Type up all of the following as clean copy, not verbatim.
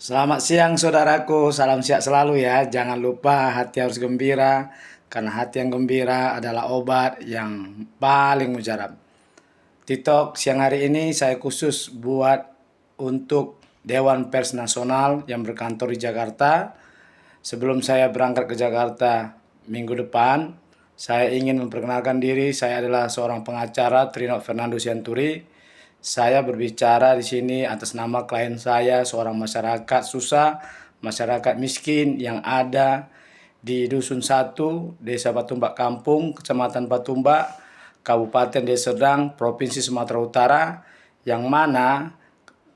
Selamat siang saudaraku, salam sehat selalu ya. Jangan lupa hati harus gembira, karena hati yang gembira adalah obat yang paling mujarab. TikTok siang hari ini saya khusus buat untuk Dewan Pers Nasional yang berkantor di Jakarta. Sebelum saya berangkat ke Jakarta minggu depan, saya ingin memperkenalkan diri. Saya adalah seorang pengacara, Trino Fernando Sianturi. Saya berbicara di sini atas nama klien saya, seorang masyarakat susah, masyarakat miskin yang ada di Dusun 1, Desa Patumbak Kampung, Kecamatan Patumbak, Kabupaten Deli Serdang, Provinsi Sumatera Utara, yang mana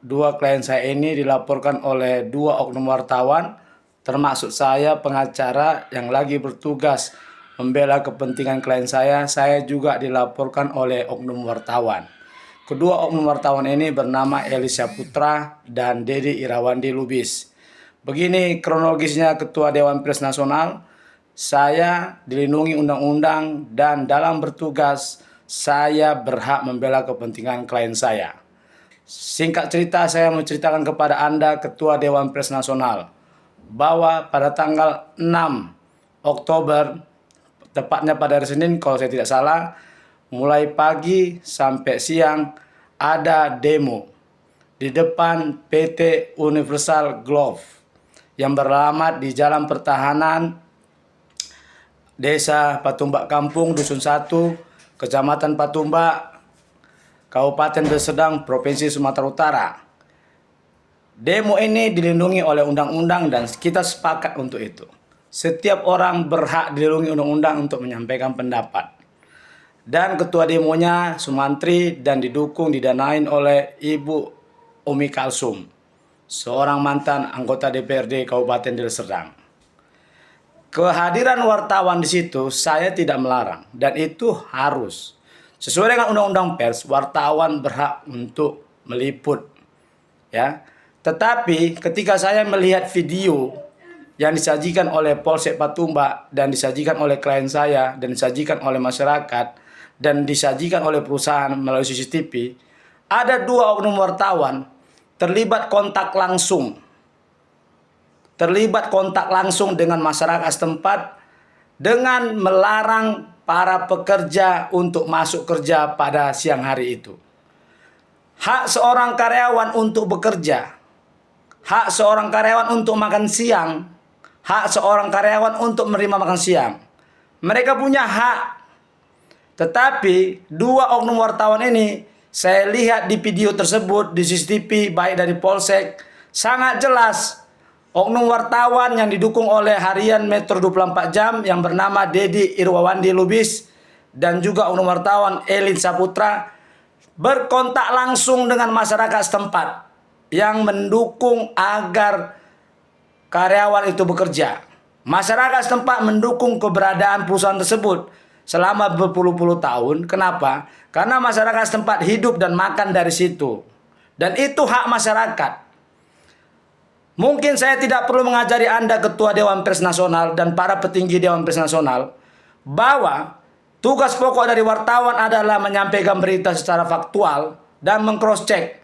dua klien saya ini dilaporkan oleh dua oknum wartawan, termasuk saya pengacara yang lagi bertugas membela kepentingan klien saya juga dilaporkan oleh oknum wartawan. Kedua oknum wartawan ini bernama Elisha Putra dan Dedi Irawandi Lubis. Begini kronologisnya Ketua Dewan Pers Nasional, saya dilindungi undang-undang dan dalam bertugas saya berhak membela kepentingan klien saya. Singkat cerita, saya menceritakan kepada Anda, Ketua Dewan Pers Nasional, bahwa pada tanggal 6 Oktober, tepatnya pada hari Senin kalau saya tidak salah, mulai pagi sampai siang ada demo di depan PT Universal Glove yang beralamat di Jalan Pertahanan, Desa Patumbak Kampung, Dusun 1, Kecamatan Patumbak, Kabupaten Deli Serdang, Provinsi Sumatera Utara. Demo ini dilindungi oleh undang-undang dan kita sepakat untuk itu. Setiap orang berhak dilindungi undang-undang untuk menyampaikan pendapat. Dan ketua demonya Sumantri dan didukung didanain oleh Ibu Umi Kalsum, seorang mantan anggota DPRD Kabupaten Deli Serdang. Kehadiran wartawan di situ saya tidak melarang dan itu harus. Sesuai dengan undang-undang pers, wartawan berhak untuk meliput, ya. Tetapi ketika saya melihat video yang disajikan oleh Polsek Patumbak dan disajikan oleh klien saya dan disajikan oleh masyarakat dan disajikan oleh perusahaan melalui CCTV, ada dua oknum wartawan terlibat kontak langsung dengan masyarakat setempat dengan melarang para pekerja untuk masuk kerja pada siang hari itu. Hak seorang karyawan untuk bekerja, hak seorang karyawan untuk makan siang, hak seorang karyawan untuk menerima makan siang. Mereka punya hak. Tetapi dua oknum wartawan ini, saya lihat di video tersebut, di CCTV baik dari Polsek, sangat jelas oknum wartawan yang didukung oleh harian Metro 24 Jam yang bernama Dedi Irawandi Lubis dan juga oknum wartawan Elisha Putra berkontak langsung dengan masyarakat setempat yang mendukung agar karyawan itu bekerja. Masyarakat setempat mendukung keberadaan perusahaan tersebut selama berpuluh-puluh tahun. Kenapa? Karena masyarakat setempat hidup dan makan dari situ. Dan itu hak masyarakat. Mungkin saya tidak perlu mengajari Anda, Ketua Dewan Pers Nasional dan para petinggi Dewan Pers Nasional, bahwa tugas pokok dari wartawan adalah menyampaikan berita secara faktual dan meng-cross-check.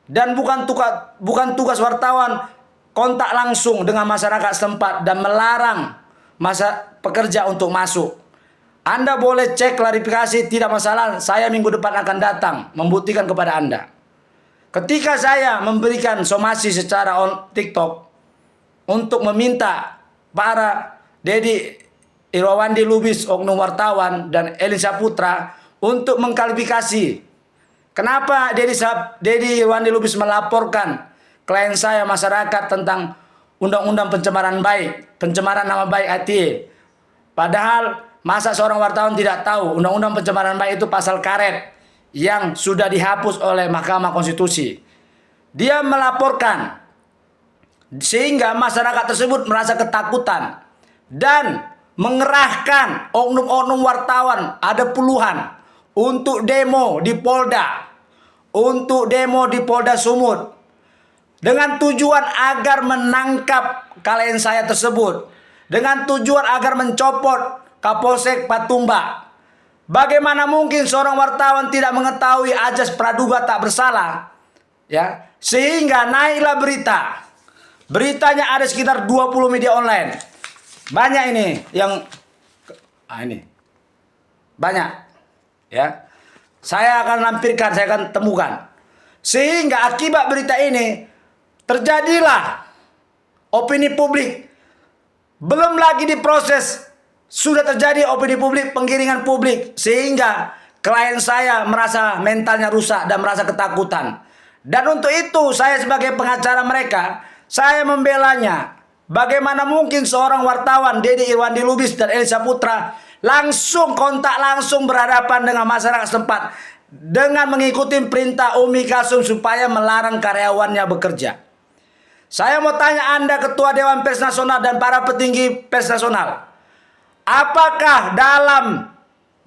Dan bukan tugas wartawan kontak langsung dengan masyarakat setempat dan melarang pekerja untuk masuk. Anda boleh cek klarifikasi, tidak masalah. Saya minggu depan akan datang membuktikan kepada Anda. Ketika saya memberikan somasi secara TikTok untuk meminta para Dedi Irawandi Lubis, oknum wartawan, dan Elisha Putra untuk mengklarifikasi kenapa Dedi Irawandi Lubis melaporkan klien saya masyarakat tentang undang-undang pencemaran nama baik ITE. Padahal masa seorang wartawan tidak tahu undang-undang pencemaran baik itu pasal karet yang sudah dihapus oleh Mahkamah Konstitusi. Dia melaporkan sehingga masyarakat tersebut merasa ketakutan dan mengerahkan oknum-oknum wartawan, ada puluhan, untuk demo di Polda, untuk demo di Polda Sumut, dengan tujuan agar menangkap klien saya tersebut, dengan tujuan agar mencopot Kapolsek Patumbak. Bagaimana mungkin seorang wartawan tidak mengetahui azas praduga tak bersalah? Ya, sehingga naiklah berita Beritanya ada sekitar 20 media online. Banyak ini yang ini. Banyak. Ya. Saya akan lampirkan, saya akan temukan. Sehingga akibat berita ini terjadilah opini publik. Belum lagi diproses, sudah terjadi opini publik, penggiringan publik. Sehingga klien saya merasa mentalnya rusak dan merasa ketakutan. Dan untuk itu saya sebagai pengacara mereka, saya membelanya. Bagaimana mungkin seorang wartawan Dedi Irwandi Lubis dan Eli Saputra langsung kontak langsung berhadapan dengan masyarakat setempat dengan mengikuti perintah Umi Kasum supaya melarang karyawannya bekerja. Saya mau tanya Anda, Ketua Dewan Pers Nasional dan para petinggi pers nasional, apakah dalam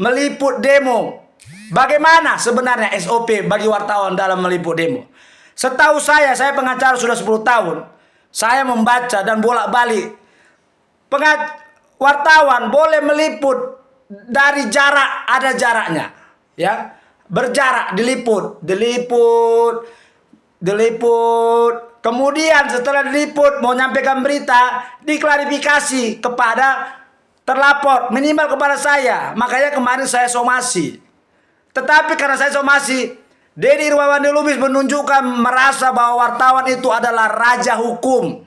meliput demo, bagaimana sebenarnya SOP bagi wartawan dalam meliput demo? Setahu saya pengacara sudah 10 tahun. Saya membaca dan bolak-balik. Wartawan boleh meliput dari jarak, ada jaraknya. Ya, berjarak, diliput. Kemudian setelah diliput, mau nyampaikan berita, diklarifikasi kepada terlapor, minimal kepada saya. Makanya kemarin saya somasi. Tetapi karena saya somasi, Dedi Irwandi Lubis menunjukkan merasa bahwa wartawan itu adalah raja hukum.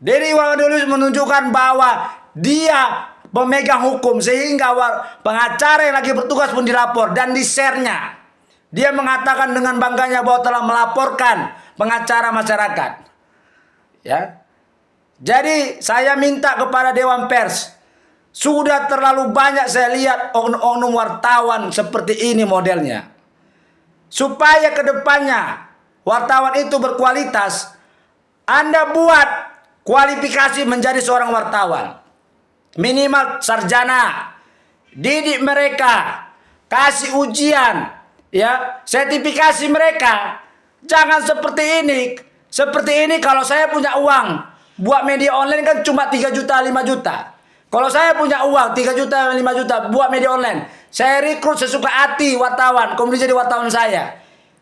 Dedi Irwandi Lubis menunjukkan bahwa dia pemegang hukum sehingga pengacara yang lagi bertugas pun dilapor dan di-share-nya. Dia mengatakan dengan bangganya bahwa telah melaporkan pengacara masyarakat. Ya. Jadi saya minta kepada Dewan Pers, sudah terlalu banyak saya lihat oknum wartawan seperti ini modelnya. Supaya kedepannya wartawan itu berkualitas, Anda buat kualifikasi menjadi seorang wartawan. Minimal sarjana, didik mereka, kasih ujian, ya, sertifikasi mereka. Jangan seperti ini. Seperti ini kalau saya punya uang, buat media online kan cuma 3 juta, 5 juta. Kalau saya punya uang 3 juta, 5 juta buat media online, saya rekrut sesuka hati wartawan, kemudian jadi wartawan saya.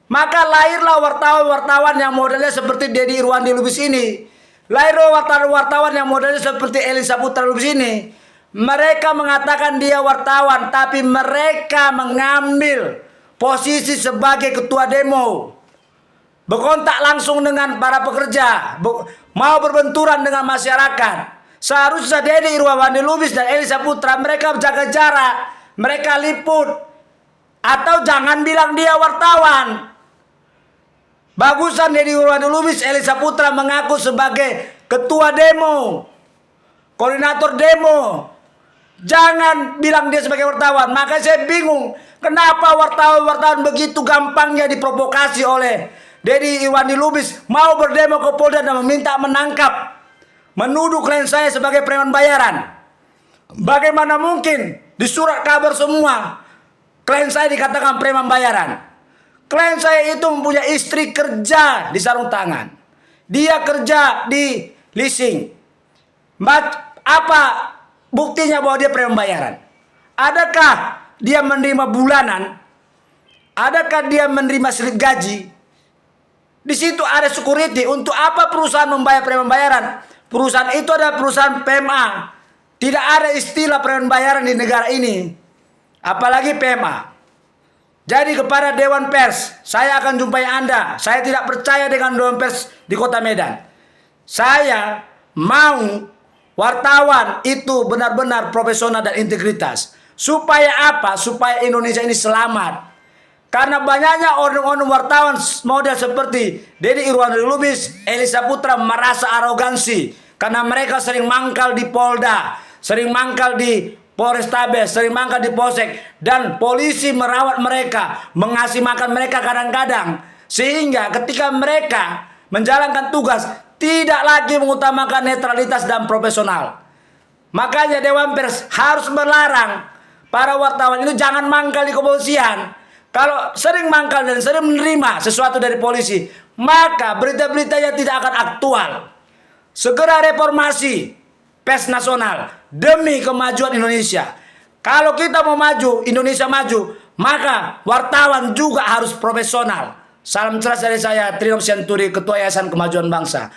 Maka lahirlah wartawan-wartawan yang modelnya seperti Dedi Irwandi Lubis ini. Lahirlah wartawan-wartawan yang modelnya seperti Eli Saputra Lubis ini. Mereka mengatakan dia wartawan, tapi mereka mengambil posisi sebagai ketua demo. Berkontak langsung dengan para pekerja, mau berbenturan dengan masyarakat. Seharusnya Dedi Irwandi Lubis dan Eli Saputra mereka jaga jarak, mereka liput, atau jangan bilang dia wartawan. Bagusan Dedi Irwandi Lubis, Eli Saputra mengaku sebagai ketua demo, koordinator demo. Jangan bilang dia sebagai wartawan. Maka saya bingung kenapa wartawan-wartawan begitu gampangnya diprovokasi oleh Dedi Irwandi Lubis mau berdemo ke Polda dan meminta menangkap, menuduh klien saya sebagai preman bayaran. Bagaimana mungkin di surat kabar semua klien saya dikatakan preman bayaran? Klien saya itu mempunyai istri kerja di sarung tangan. Dia kerja di leasing. Apa buktinya bahwa dia preman bayaran? Adakah dia menerima bulanan? Adakah dia menerima slip gaji? Di situ ada security. Untuk apa perusahaan membayar preman bayaran? Perusahaan itu adalah perusahaan PMA. Tidak ada istilah preman bayaran di negara ini. Apalagi PMA. Jadi kepada Dewan Pers, saya akan jumpai Anda. Saya tidak percaya dengan Dewan Pers di Kota Medan. Saya mau wartawan itu benar-benar profesional dan integritas. Supaya apa? Supaya Indonesia ini selamat. Karena banyaknya orang-orang wartawan model seperti Dedi Irwandi Lubis, Eli Saputra merasa arogansi. Karena mereka sering mangkal di Polda, sering mangkal di Polrestabes, sering mangkal di Polsek. Dan polisi merawat mereka, mengasih makan mereka kadang-kadang. Sehingga ketika mereka menjalankan tugas, tidak lagi mengutamakan netralitas dan profesional. Makanya Dewan Pers harus melarang para wartawan itu jangan mangkal di kepolisian. Kalau sering mangkal dan sering menerima sesuatu dari polisi, maka berita-beritanya tidak akan aktual. Segera reformasi pers nasional demi kemajuan Indonesia. Kalau kita mau maju, Indonesia maju, maka wartawan juga harus profesional. Salam cerdas dari saya, Trinop Sianturi, Ketua Yayasan Kemajuan Bangsa.